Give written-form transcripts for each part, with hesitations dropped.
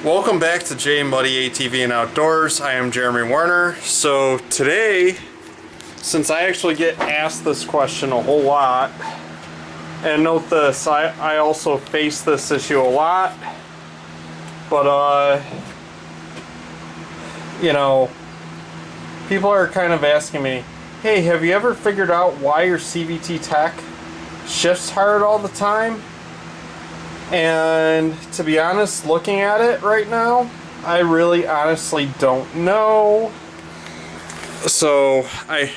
Welcome back to J Muddy ATV and Outdoors. I am Jeremy Warner. So today, since I actually get asked this question a whole lot, and note this, I also face this issue a lot, but you know, people are kind of asking me, hey, have you ever figured out why your CVTech shifts hard all the time? And to be honest, looking at it right now, I really honestly don't know. So I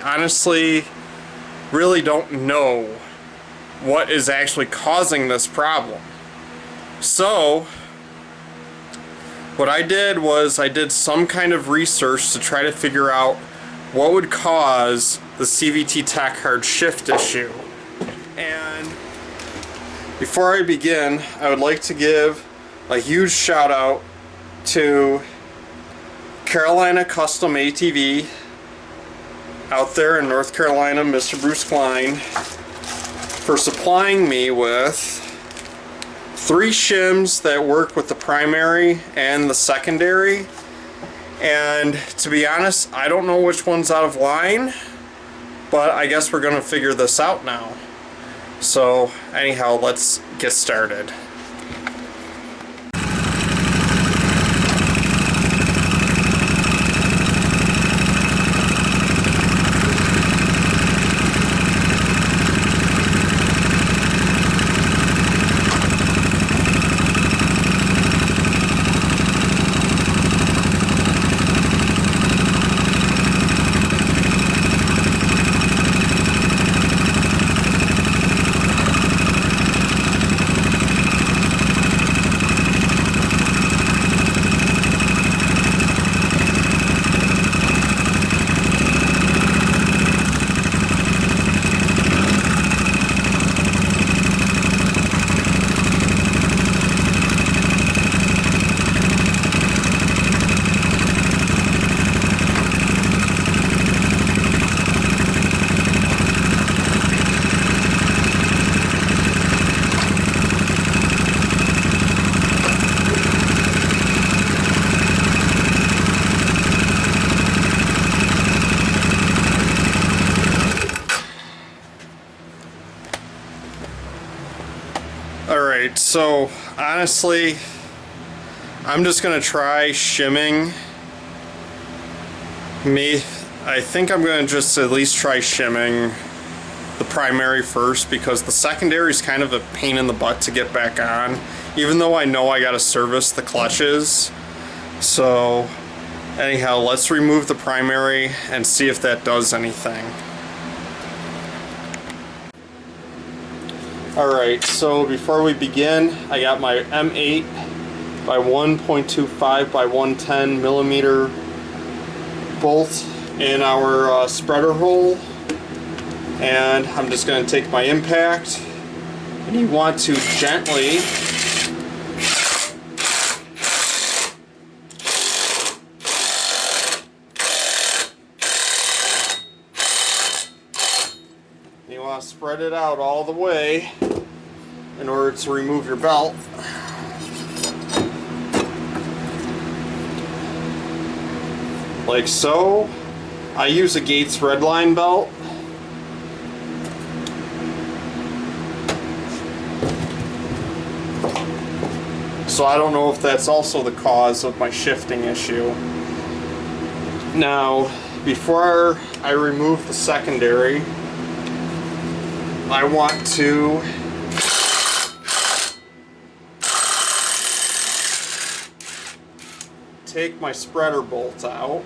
honestly really don't know what is actually causing this problem. So what I did was I did some kind of research to try to figure out what would cause the CVTech hard shift issue. And before I begin, I would like to give a huge shout out to Carolina Custom ATV out there in North Carolina, Mr. Bruce Klein, for supplying me with 3 shims that work with the primary and the secondary. And to be honest, I don't know which one's out of line, but I guess we're gonna figure this out now. So anyhow, let's get started. Alright, so honestly, I'm just going to try shimming. I think I'm going to just at least try shimming the primary first, because the secondary is kind of a pain in the butt to get back on, even though I know I got to service the clutches. So anyhow, let's remove the primary and see if that does anything. Alright, so before we begin, I got my M8 by 1.25 by 110 millimeter bolt in our spreader hole, and I'm just going to take my impact, and you want to gently spread it out all the way in order to remove your belt. Like so. I use a Gates Redline belt. So I don't know if that's also the cause of my shifting issue. Now, before I remove the secondary, I want to take my spreader bolt out.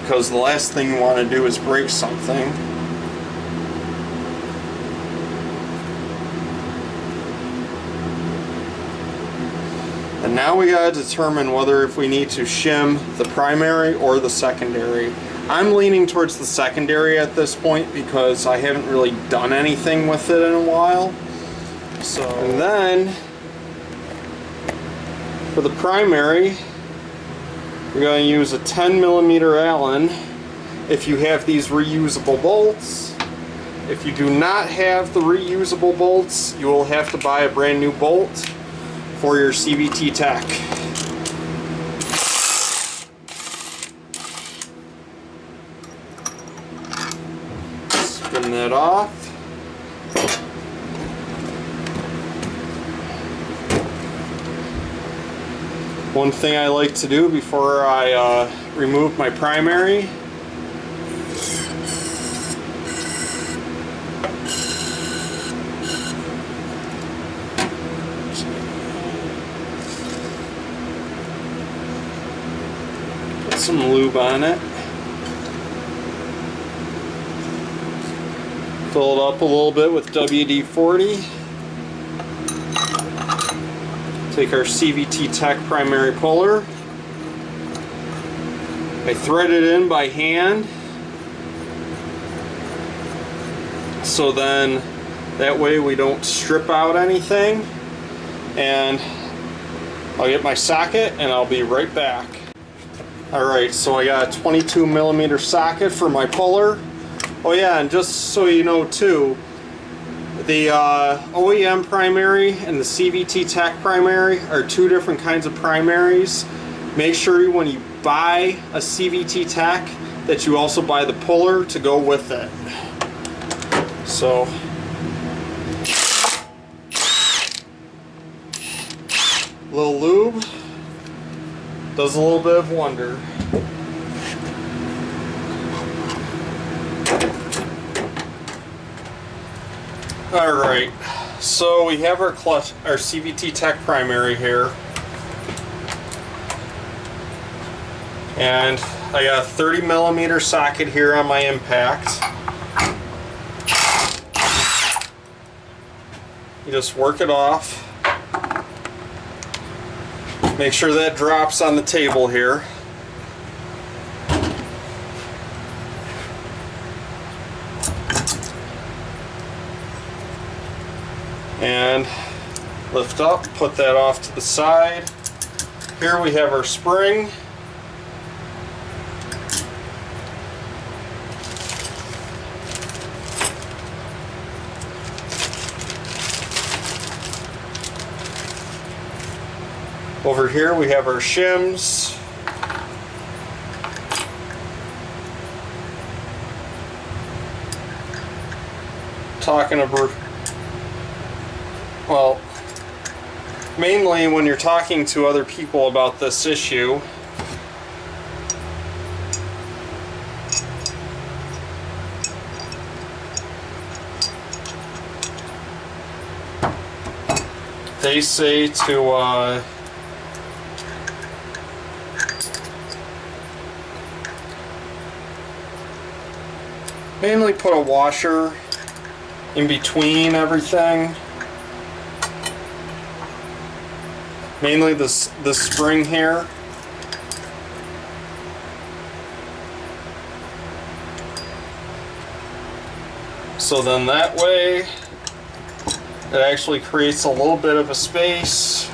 Because the last thing you want to do is break something. And now we gotta determine whether if we need to shim the primary or the secondary. I'm leaning towards the secondary at this point because I haven't really done anything with it in a while. So, and then for the primary, we're going to use a 10 millimeter Allen. If you have these reusable bolts, If you do not have the reusable bolts, you will have to buy a brand new bolt for your CVTech. Spin that off. One thing I like to do before I remove my primary put some lube on it, fill it up a little bit with WD-40. Take our CVTech primary puller. I thread it in by hand, so then that way we don't strip out anything. And I'll get my socket and I'll be right back. Alright, so I got a 22mm socket for my puller. Oh yeah, and just so you know too, the OEM primary and the CVTech primary are two different kinds of primaries. Make sure when you buy a CVTech that you also buy the puller to go with it. So a little lube does a little bit of wonder. Alright, so we have our clutch, our CVTech primary here, and I got a 30mm socket here on my impact. You just work it off, make sure that drops on the table here. And lift up, put that off to the side. Here we have our spring. Over here we have our shims. Talking about, well, mainly when you're talking to other people about this issue, they say to mainly put a washer in between everything. Mainly this spring here. So then that way it actually creates a little bit of a space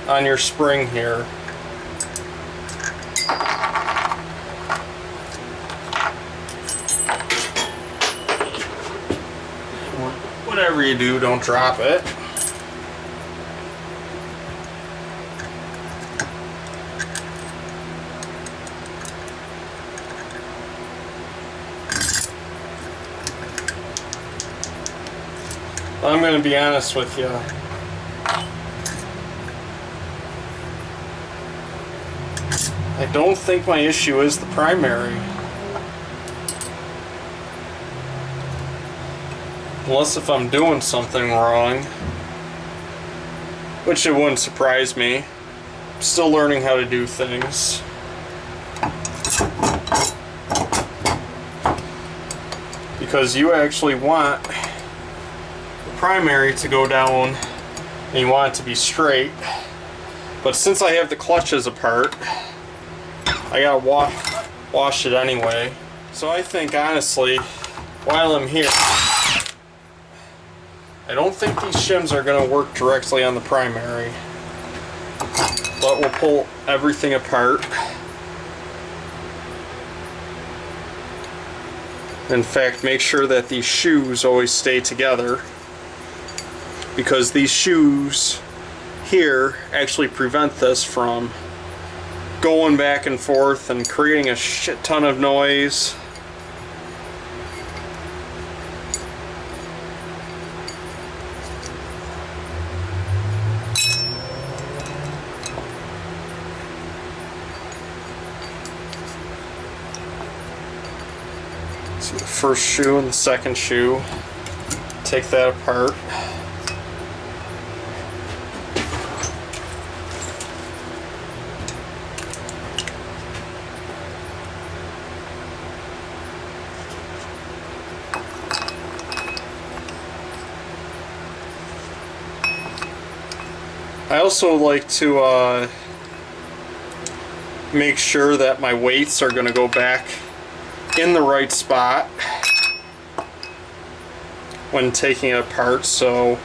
on your spring here. Whatever you do, don't drop it. I'm going to be honest with you. I don't think my issue is the primary. Unless if I'm doing something wrong, which it wouldn't surprise me. I'm still learning how to do things. Because you actually want the primary to go down and you want it to be straight. But since I have the clutches apart, I gotta wash it anyway. So I think honestly, while I'm here, I don't think these shims are going to work directly on the primary, but we'll pull everything apart. In fact, make sure that these shoes always stay together, because these shoes here actually prevent this from going back and forth and creating a shit ton of noise. So the first shoe and the second shoe, take that apart. I also like to make sure that my weights are going to go back in the right spot when taking it apart, so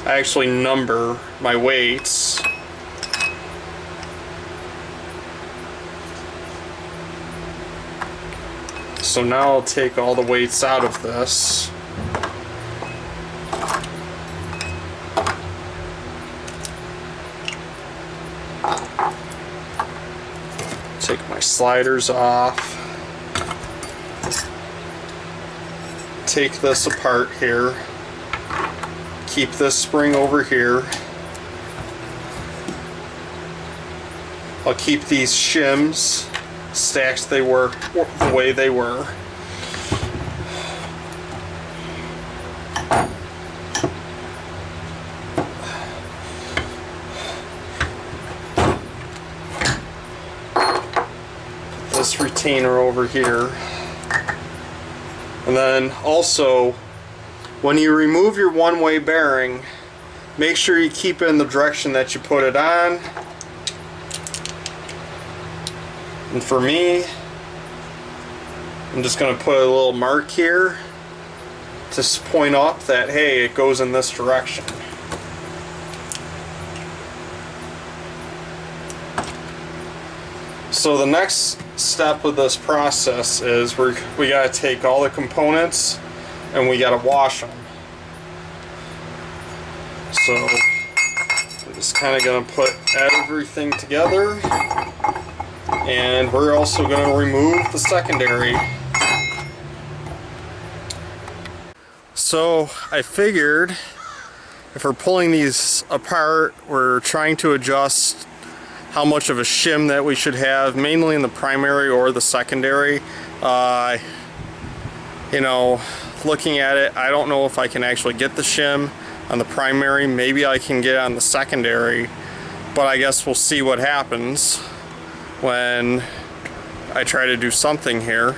I actually number my weights. So now I'll take all the weights out of this. Take my sliders off. Take this apart here. Keep this spring over here. I'll keep these shims stacked the way they were. Put this retainer over here. And then also, when you remove your one-way bearing, make sure you keep it in the direction that you put it on. And for me, I'm just going to put a little mark here to point up that, hey, it goes in this direction. So the next step of this process is we got to take all the components and we got to wash them. So we're just kind of going to put everything together, and we're also going to remove the secondary. So I figured if we're pulling these apart, we're trying to adjust how much of a shim that we should have, mainly in the primary or the secondary. You know, looking at it, I don't know if I can actually get the shim on the primary. Maybe I can get it on the secondary, but I guess we'll see what happens when I try to do something here.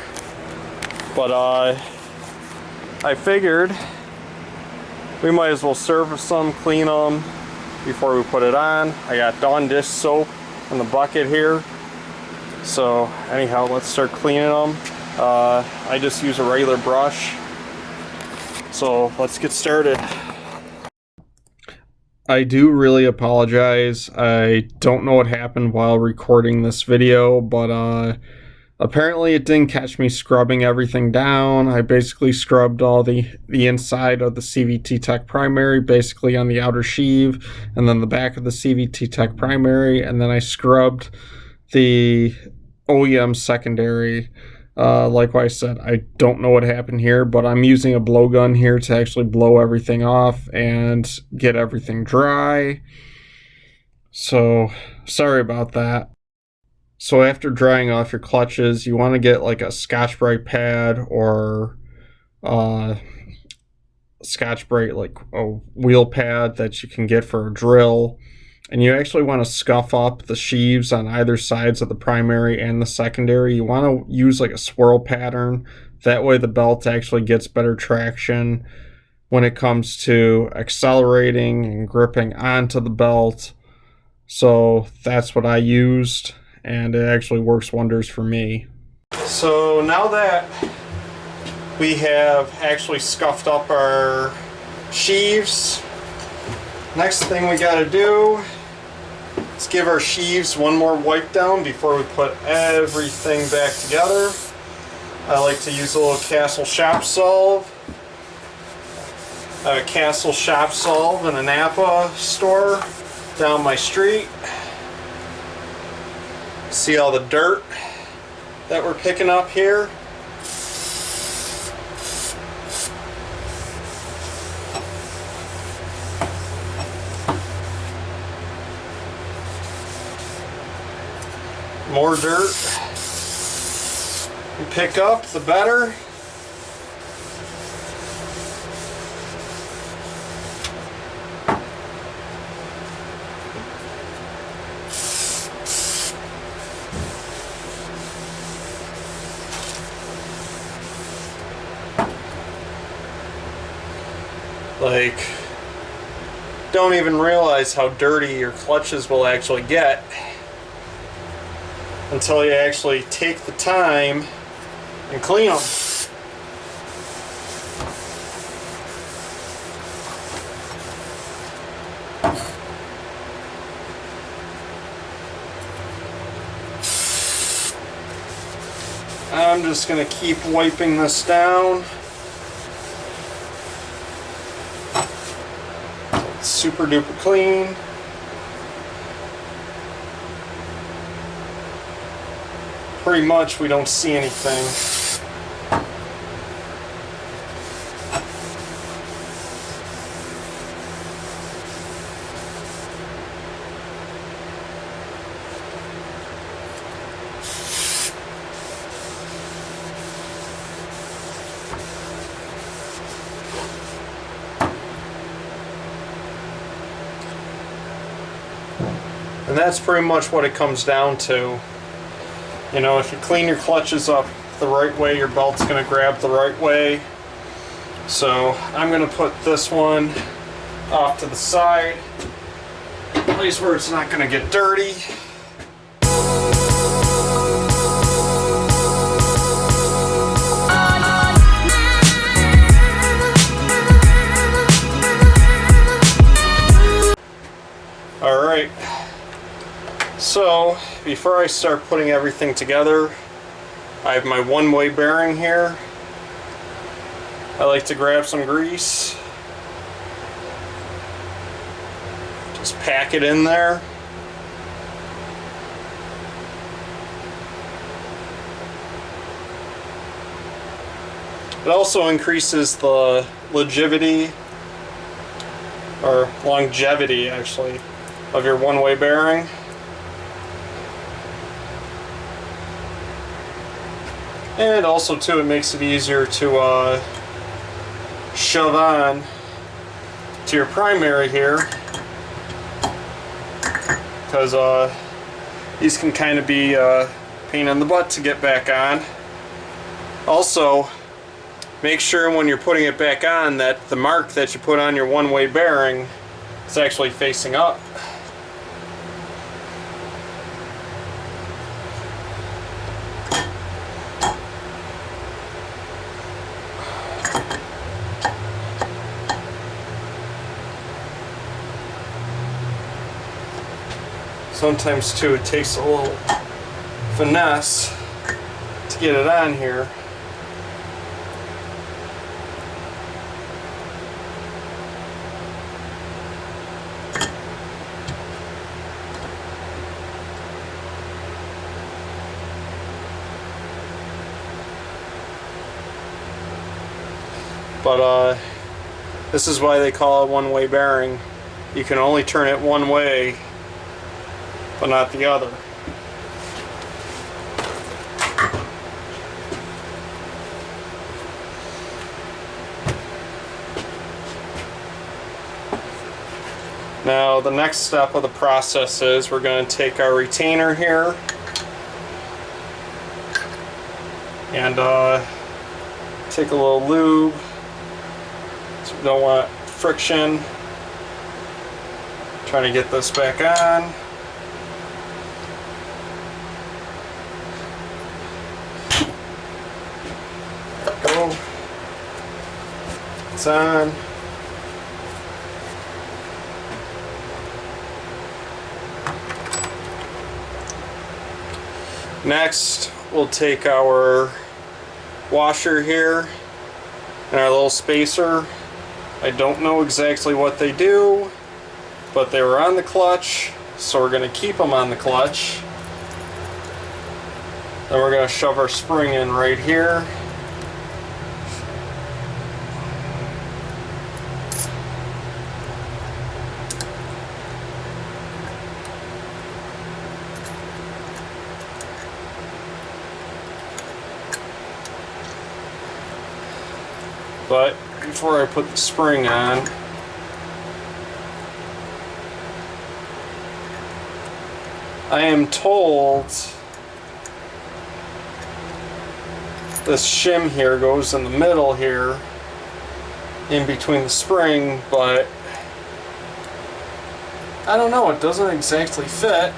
But I figured we might as well serve some, clean them before we put it on. I got Dawn dish soap in the bucket here. So anyhow, let's start cleaning them. I just use a regular brush. So let's get started. I do really apologize. I don't know what happened while recording this video, but apparently it didn't catch me scrubbing everything down. I basically scrubbed all the inside of the CVTech primary, basically on the outer sheave, and then the back of the CVTech primary, and then I scrubbed the OEM secondary. Like I said, I don't know what happened here, but I'm using a blowgun here to actually blow everything off and get everything dry. So sorry about that. So after drying off your clutches, you want to get like a Scotch-Brite pad or Scotch-Brite, like a wheel pad that you can get for a drill. And you actually want to scuff up the sheaves on either sides of the primary and the secondary. You want to use like a swirl pattern. That way the belt actually gets better traction when it comes to accelerating and gripping onto the belt. So that's what I used, and it actually works wonders for me. So now that we have actually scuffed up our sheaves, next thing we got to do is give our sheaves one more wipe down before we put everything back together. I like to use a little Castle shop salve. I have a Castle shop salve in a Napa store down my street. See all the dirt that we're picking up here? More dirt you pick up, the better. Like, don't even realize how dirty your clutches will actually get until you actually take the time and clean them. I'm just going to keep wiping this down. It's super duper clean. Pretty much we don't see anything. And that's pretty much what it comes down to. You know, if you clean your clutches up the right way, your belt's going to grab the right way. So I'm going to put this one off to the side, a place where it's not going to get dirty. Alright, so before I start putting everything together, I have my one-way bearing here. I like to grab some grease, just pack it in there. It also increases the longevity, or longevity actually, of your one-way bearing. And also too, it makes it easier to shove on to your primary here, because these can kind of be a pain in the butt to get back on. Also, make sure when you're putting it back on that the mark that you put on your one-way bearing is actually facing up. Sometimes too, it takes a little finesse to get it on here. But this is why they call it one-way bearing. You can only turn it one way, but not the other. Now the next step of the process is we're going to take our retainer here and take a little lube, so we don't want friction. Trying to get this back on. Go. It's on. Next, we'll take our washer here and our little spacer. I don't know exactly what they do, but they were on the clutch, so we're going to keep them on the clutch. Then we're going to shove our spring in right here. But before I put the spring on, I am told this shim here goes in the middle here, in between the spring, but I don't know, it doesn't exactly fit.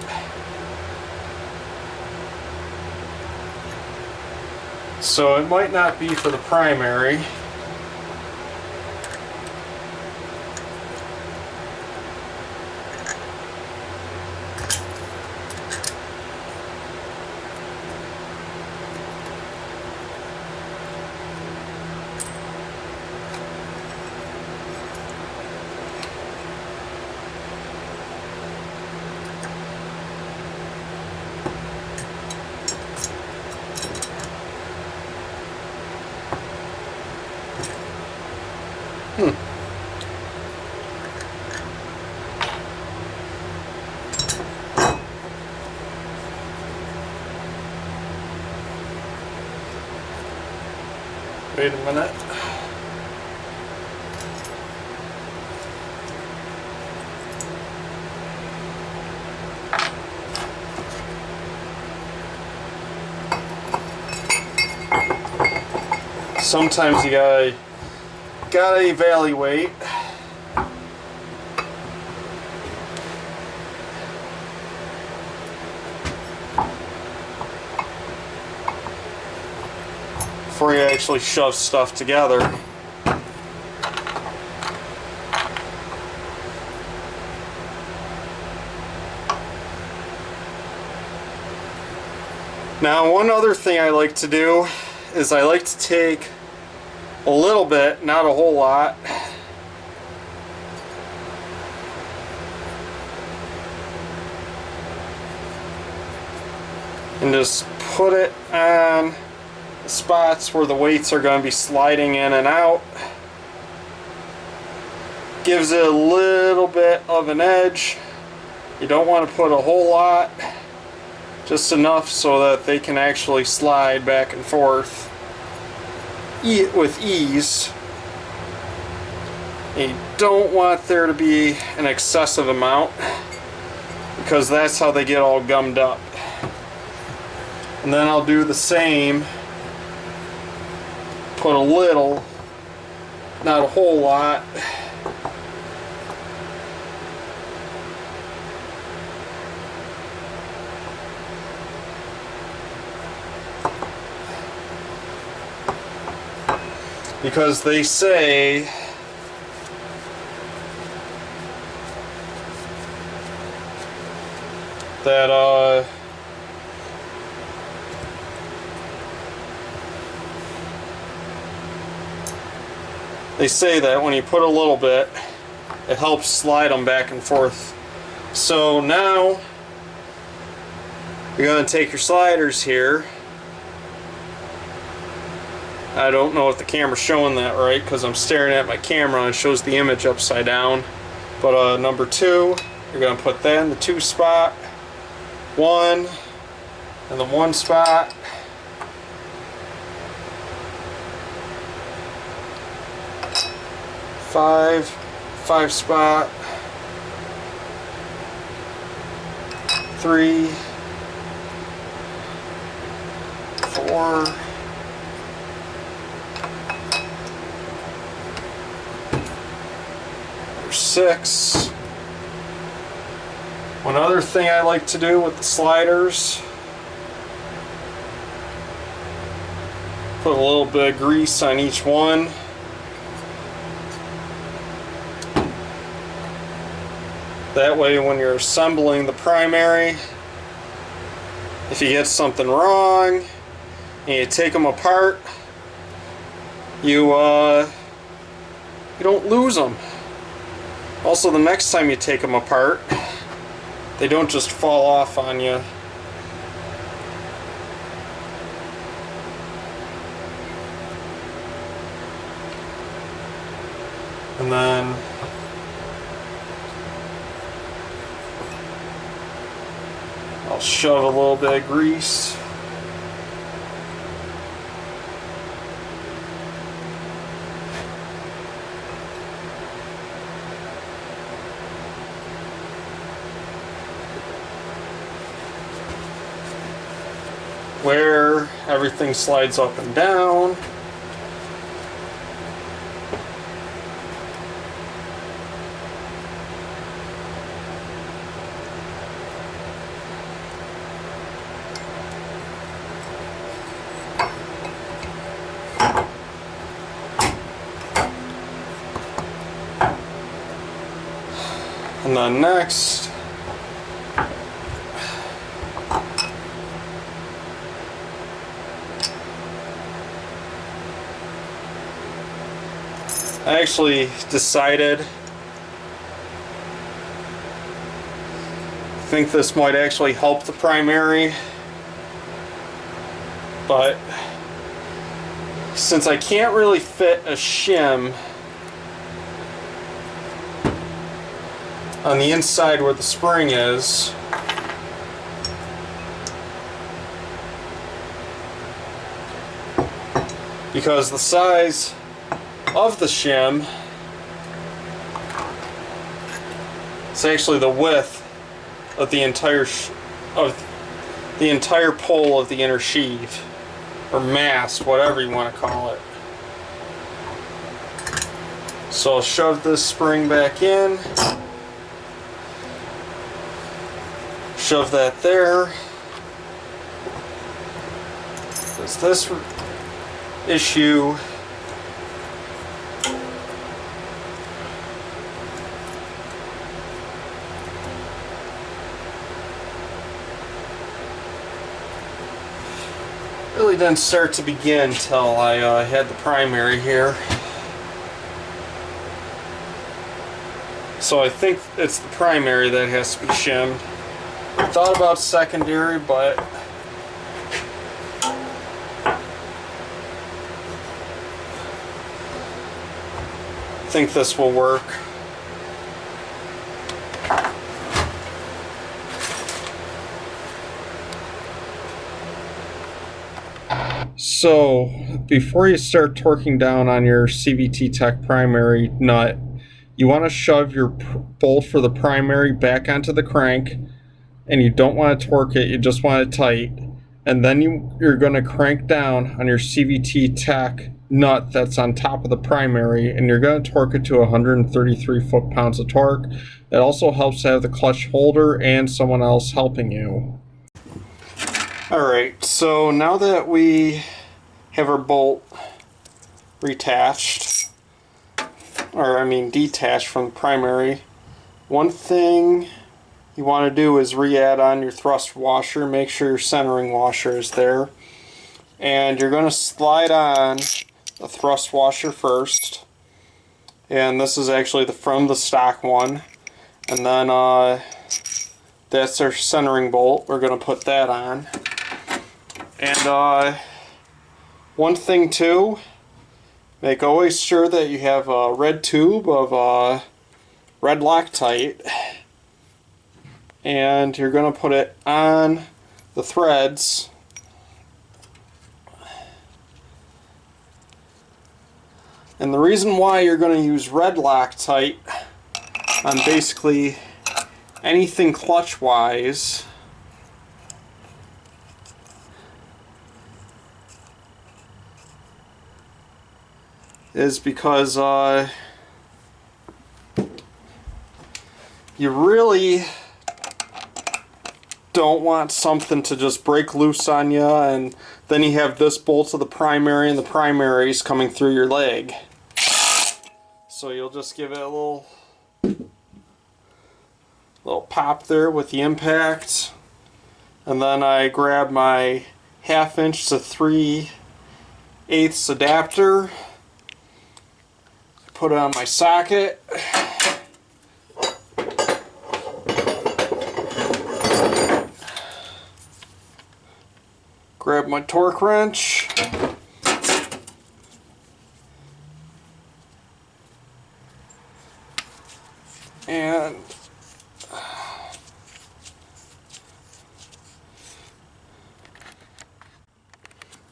So it might not be for the primary. Wait a minute. Sometimes you gotta evaluate. Before you actually shove stuff together. Now, one other thing I like to do is I like to take a little bit, not a whole lot, and just put it on the spots where the weights are going to be sliding in and out. Gives it a little bit of an edge. You don't want to put a whole lot, just enough so that they can actually slide back and forth with ease. You don't want there to be an excessive amount, because that's how they get all gummed up. And then I'll do the same. Put a little, not a whole lot. Because they say that when you put a little bit, it helps slide them back and forth. So now you're going to take your sliders here. I don't know if the camera's showing that right, because I'm staring at my camera and it shows the image upside down. But number 2, you're going to put that in the 2 spot, 1 in the 1 spot, 5 spot, 3, 4, 6. One other thing I like to do with the sliders, put a little bit of grease on each one. That way when you're assembling the primary, if you get something wrong and you take them apart, you don't lose them. Also, the next time you take them apart, they don't just fall off on you. And then I'll shove a little bit of grease. Where everything slides up and down. And then next, I actually decided, I think this might actually help the primary, but since I can't really fit a shim on the inside where the spring is, because the size of the shim is actually the width of the entire pole of the inner sheave, or mast, whatever you want to call it. So I'll shove this spring back in, shove that there. There's this issue. Really didn't start to begin till I had the primary here. So I think it's the primary that has to be shimmed. I thought about secondary, but I think this will work. So before you start torquing down on your CVTech primary nut, you want to shove your bolt for the primary back onto the crank, and you don't want to torque it, you just want it tight. And then you're going to crank down on your CVTech nut that's on top of the primary, and you're going to torque it to 133 foot-pounds of torque. It also helps to have the clutch holder and someone else helping you. Alright, so now that we have our bolt detached from the primary, one thing you want to do is re-add on your thrust washer. Make sure your centering washer is there. And you're going to slide on the thrust washer first. And this is actually from the stock one. And then that's our centering bolt. We're going to put that on. And one thing too, make always sure that you have a red tube of red Loctite, and you're going to put it on the threads. And the reason why you're going to use red Loctite on basically anything clutch wise is because you really don't want something to just break loose on you, and then you have this bolt to the primary and the primaries coming through your leg. So you'll just give it a little pop there with the impact, and then I grab my 1/2 inch to 3/8 adapter, put it on my socket. Grab my torque wrench. And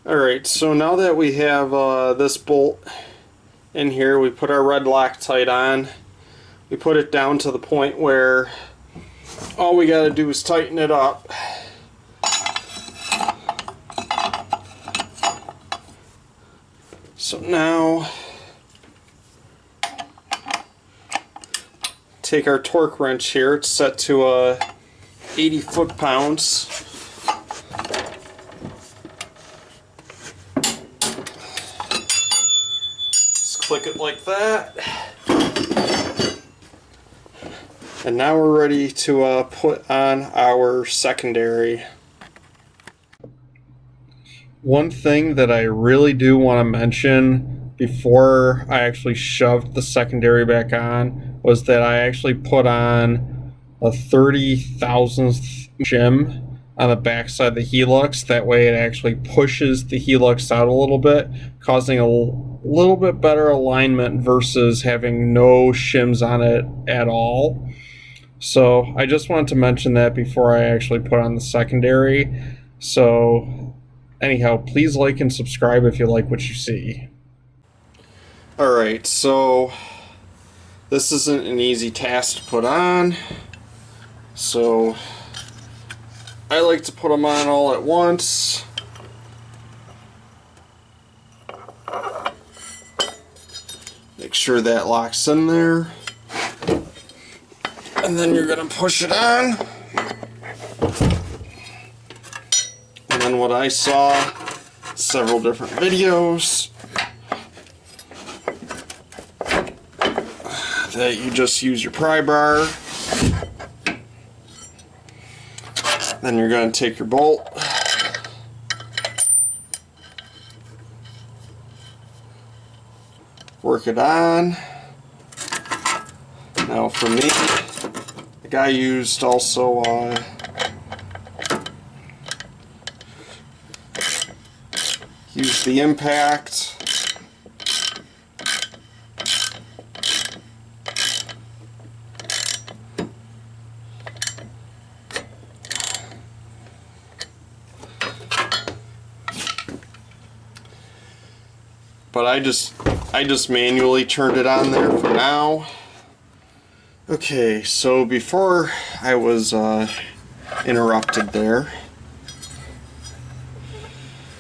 alright, so now that we have this bolt in here, we put our red Loctite on. We put it down to the point where all we got to do is tighten it up. So now, take our torque wrench here, it's set to 80 foot-pounds. Just click it like that. And now we're ready to put on our secondary. One thing that I really do want to mention before I actually shoved the secondary back on was that I actually put on a 30,000th shim on the backside of the helix. That way it actually pushes the helix out a little bit, causing a little bit better alignment versus having no shims on it at all. So I just wanted to mention that before I actually put on the secondary. So anyhow, please like and subscribe if you like what you see. Alright, so this isn't an easy task to put on. So I like to put them on all at once. Make sure that locks in there. And then you're going to push it on. And then what I saw, several different videos, that you just use your pry bar. Then you're going to take your bolt, work it on. Now for me, the guy used also use the impact. But I just manually turned it on there for now. Okay, so before I was interrupted there,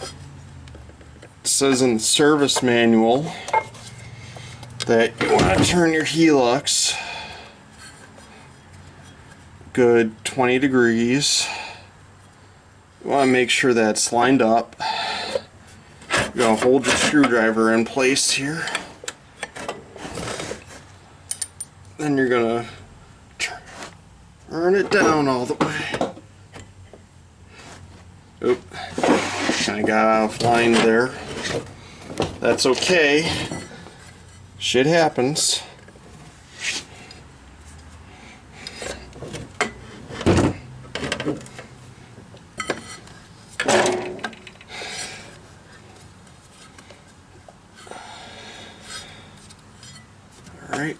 it says in the service manual that you want to turn your helix good 20 degrees. You want to make sure that's lined up. You're going to hold your screwdriver in place here. Then you're going to turn it down all the way. Oop, kind of got out of line there. That's okay. Shit happens. Alright.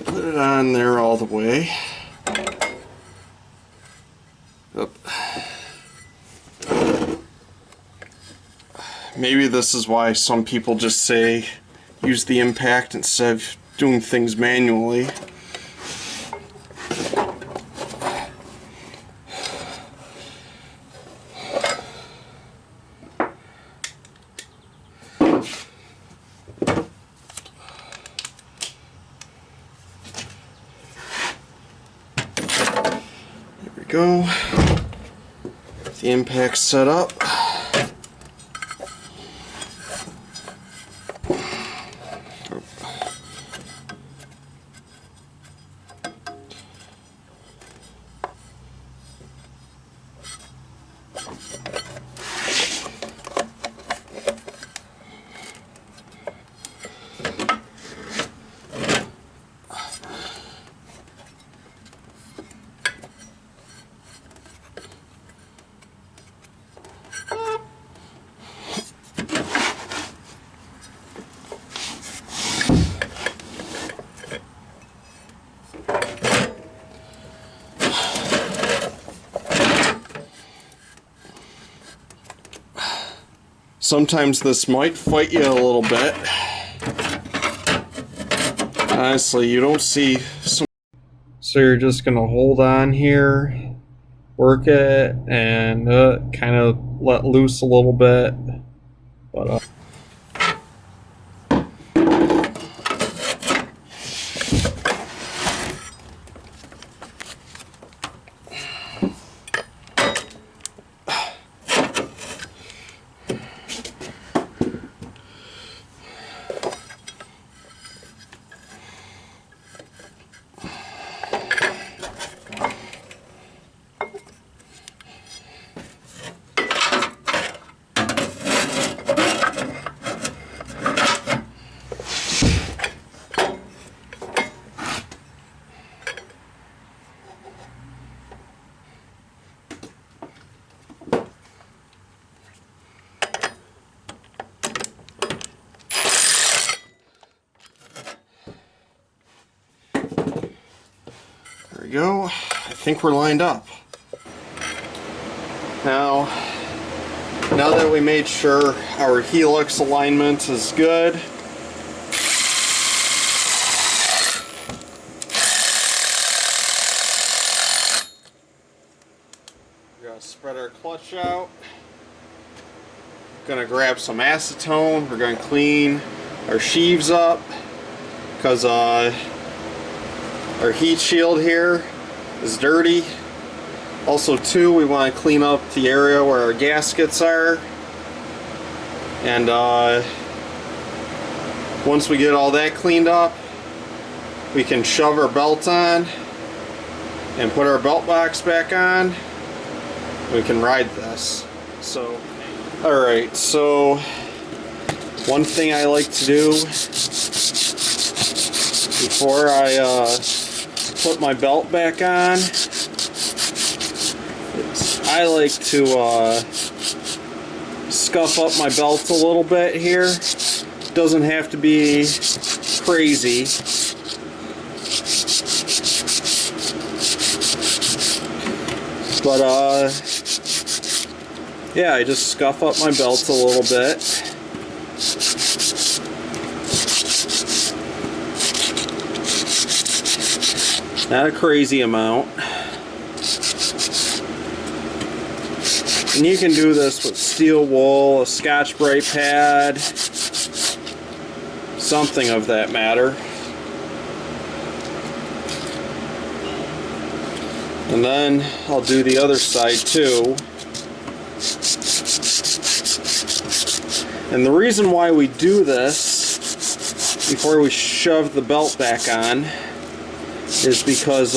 Put it on there all the way. Oop. Maybe this is why some people just say use the impact instead of doing things manually. go. The impact set up. Sometimes this might fight you a little bit. Honestly, you don't see some. So you're just gonna hold on here, work it, and kind of let loose a little bit. But there we go. I think we're lined up. Now that we made sure our helix alignment is good, we're going to spread our clutch out. Going to grab some acetone. We're going to clean our sheaves up because our heat shield here is dirty. Also too, we want to clean up the area where our gaskets are, and once we get all that cleaned up, we can shove our belt on and put our belt box back on. We can ride this. So alright, so one thing I like to do before I put my belt back on, I like to scuff up my belt a little bit here. Doesn't have to be crazy. But yeah, I just scuff up my belt a little bit. Not a crazy amount. And you can do this with steel wool, a Scotch-Brite pad, something of that matter. And then I'll do the other side too. And the reason why we do this before we shove the belt back on is because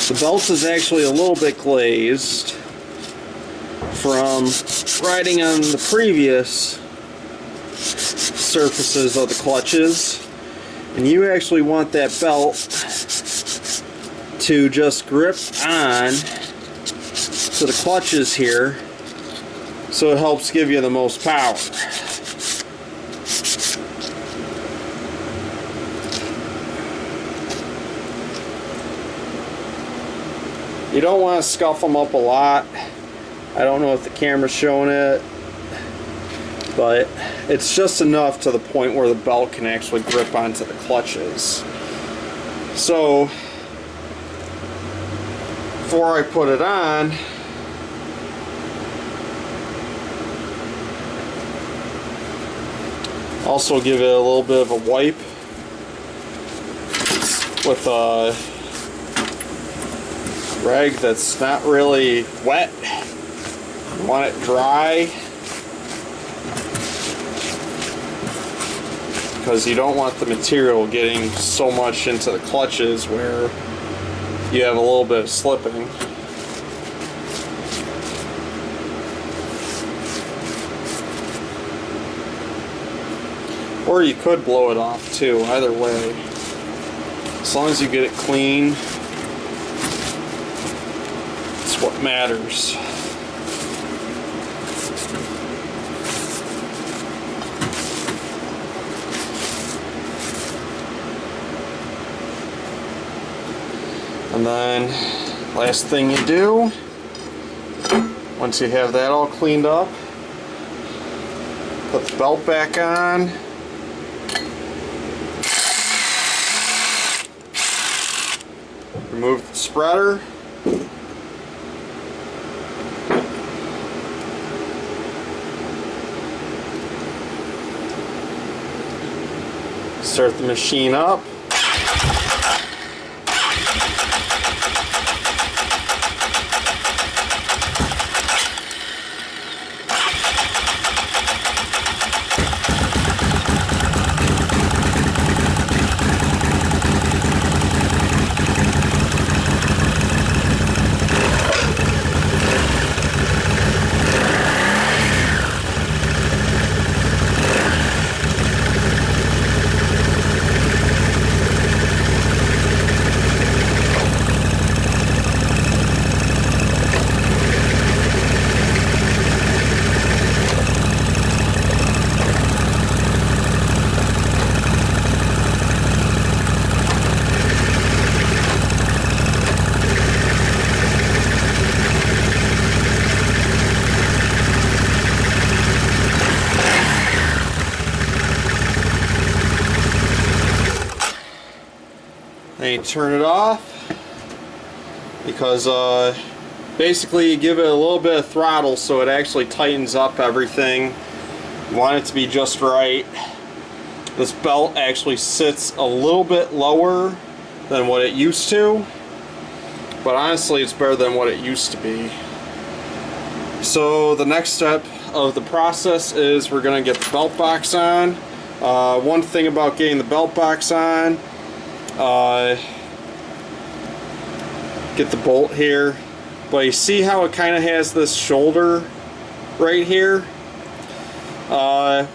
the belt is actually a little bit glazed from riding on the previous surfaces of the clutches, and you actually want that belt to just grip on to the clutches here, so it helps give you the most power. You don't want to scuff them up a lot. I don't know if the camera's showing it, but it's just enough to the point where the belt can actually grip onto the clutches. So before I put it on, also give it a little bit of a wipe with rag that's not really wet. You want it dry, because you don't want the material getting so much into the clutches where you have a little bit of slipping. Or you could blow it off too, either way. As long as you get it clean, it's what matters. And then, last thing you do, once you have that all cleaned up, put the belt back on. Remove the spreader. Start the machine up. Then you turn it off, because basically you give it a little bit of throttle so it actually tightens up everything. You want it to be just right. This belt actually sits a little bit lower than what it used to, but honestly it's better than what it used to be. So the next step of the process is we're going to get the belt box on. One thing about getting the belt box on, get the bolt here, but you see how it kind of has this shoulder right here?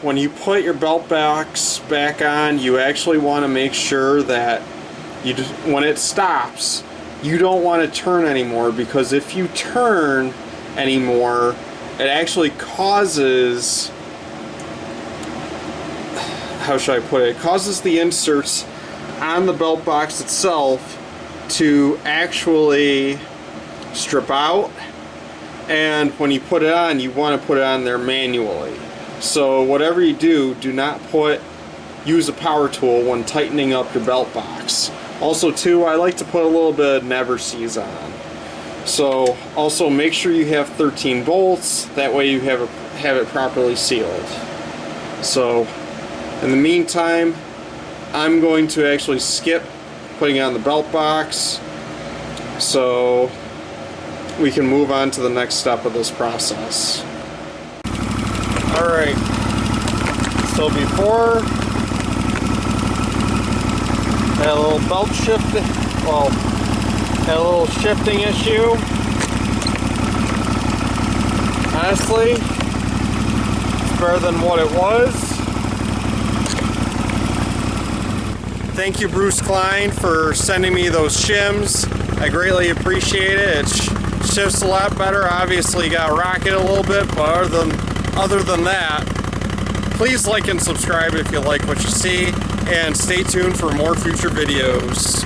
When you put your belt box back on, you actually want to make sure that when it stops, you don't want to turn anymore, because if you turn anymore, it actually causes, how should I put it? It causes the inserts on the belt box itself to actually strip out, and when you put it on, you want to put it on there manually. So whatever you do, do not use a power tool when tightening up your belt box. Also too, I like to put a little bit of never seize on. So also make sure you have 13 bolts, that way you have it properly sealed. So in the meantime, I'm going to actually skip putting on the belt box so we can move on to the next step of this process. Alright, so before, had a little belt shift, well, had a little shifting issue. Honestly, it's better than what it was. Thank you, Bruce Klein, for sending me those shims. I greatly appreciate it. It shifts a lot better. Obviously, you got to rock it a little bit, but other than that, please like and subscribe if you like what you see, and stay tuned for more future videos.